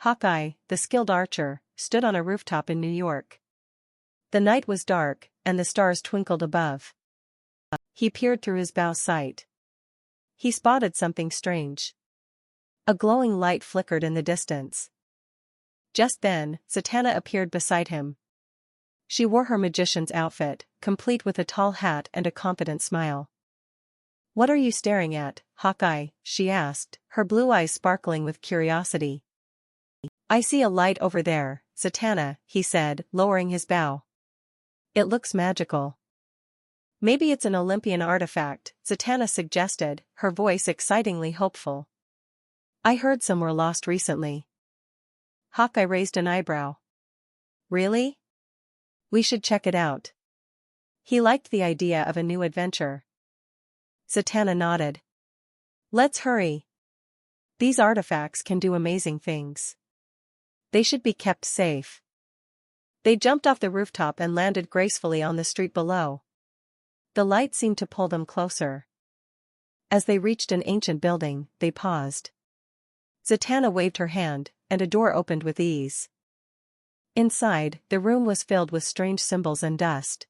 Hawkeye, the skilled archer, stood on a rooftop in New York. The night was dark, and the stars twinkled above. He peered through his bow sight. He spotted something strange. A glowing light flickered in the distance. Just then, Zatanna appeared beside him. She wore her magician's outfit, complete with a tall hat and a confident smile. "What are you staring at, Hawkeye?" she asked, her blue eyes sparkling with curiosity. "I see a light over there, Zatanna," he said, lowering his bow. "It looks magical." "Maybe it's an Olympian artifact," Zatanna suggested, her voice excitingly hopeful. "I heard some were lost recently." Hawkeye raised an eyebrow. "Really? We should check it out." He liked the idea of a new adventure. Zatanna nodded. "Let's hurry. These artifacts can do amazing things. They should be kept safe." They jumped off the rooftop and landed gracefully on the street below. The light seemed to pull them closer. As they reached an ancient building, they paused. Zatanna waved her hand, and a door opened with ease. Inside, the room was filled with strange symbols and dust.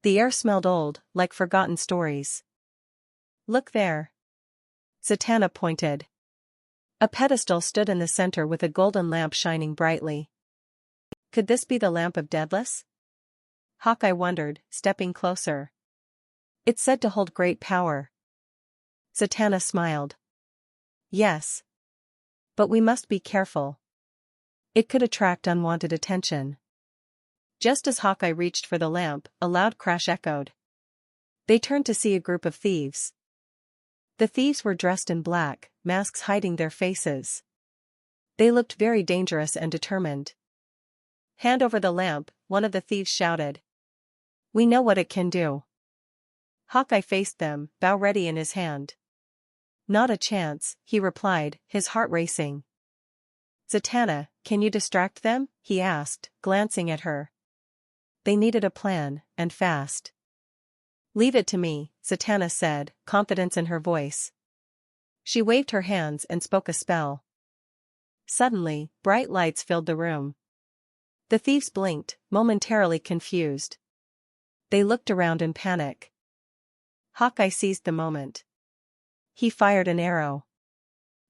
The air smelled old, like forgotten stories. "Look there." Zatanna pointed. A pedestal stood in the center with a golden lamp shining brightly. Could this be the Lamp of Daedalus? Hawkeye wondered, stepping closer. "It's said to hold great power." Zatanna smiled. "Yes. But we must be careful. It could attract unwanted attention." Just as Hawkeye reached for the lamp, a loud crash echoed. They turned to see a group of thieves. The thieves were dressed in black, masks hiding their faces. They looked very dangerous and determined. "Hand over the lamp," one of the thieves shouted. "We know what it can do." Hawkeye faced them, bow ready in his hand. "Not a chance," he replied, his heart racing. "Zatanna, can you distract them?" he asked, glancing at her. They needed a plan, and fast. "Leave it to me," Zatanna said, confidence in her voice. She waved her hands and spoke a spell. Suddenly, bright lights filled the room. The thieves blinked, momentarily confused. They looked around in panic. Hawkeye seized the moment. He fired an arrow.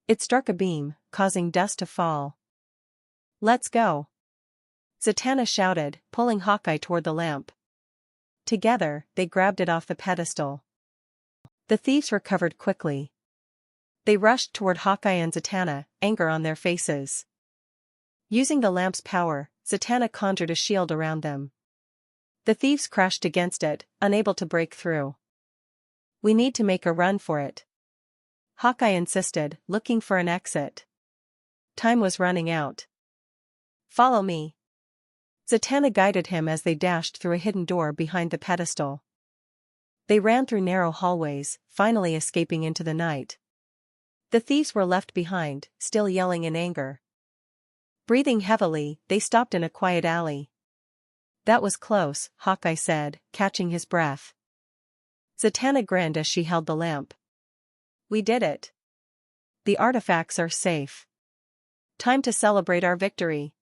It struck a beam, causing dust to fall. "Let's go!" Zatanna shouted, pulling Hawkeye toward the lamp. Together, they grabbed it off the pedestal. The thieves recovered quickly. They rushed toward Hawkeye and Zatanna, anger on their faces. Using the lamp's power, Zatanna conjured a shield around them. The thieves crashed against it, unable to break through. "We need to make a run for it," Hawkeye insisted, looking for an exit. Time was running out. "Follow me." Zatanna guided him as they dashed through a hidden door behind the pedestal. They ran through narrow hallways, finally escaping into the night. The thieves were left behind, still yelling in anger. Breathing heavily, they stopped in a quiet alley. "That was close," Hawkeye said, catching his breath. Zatanna grinned as she held the lamp. "We did it. The artifacts are safe. Time to celebrate our victory."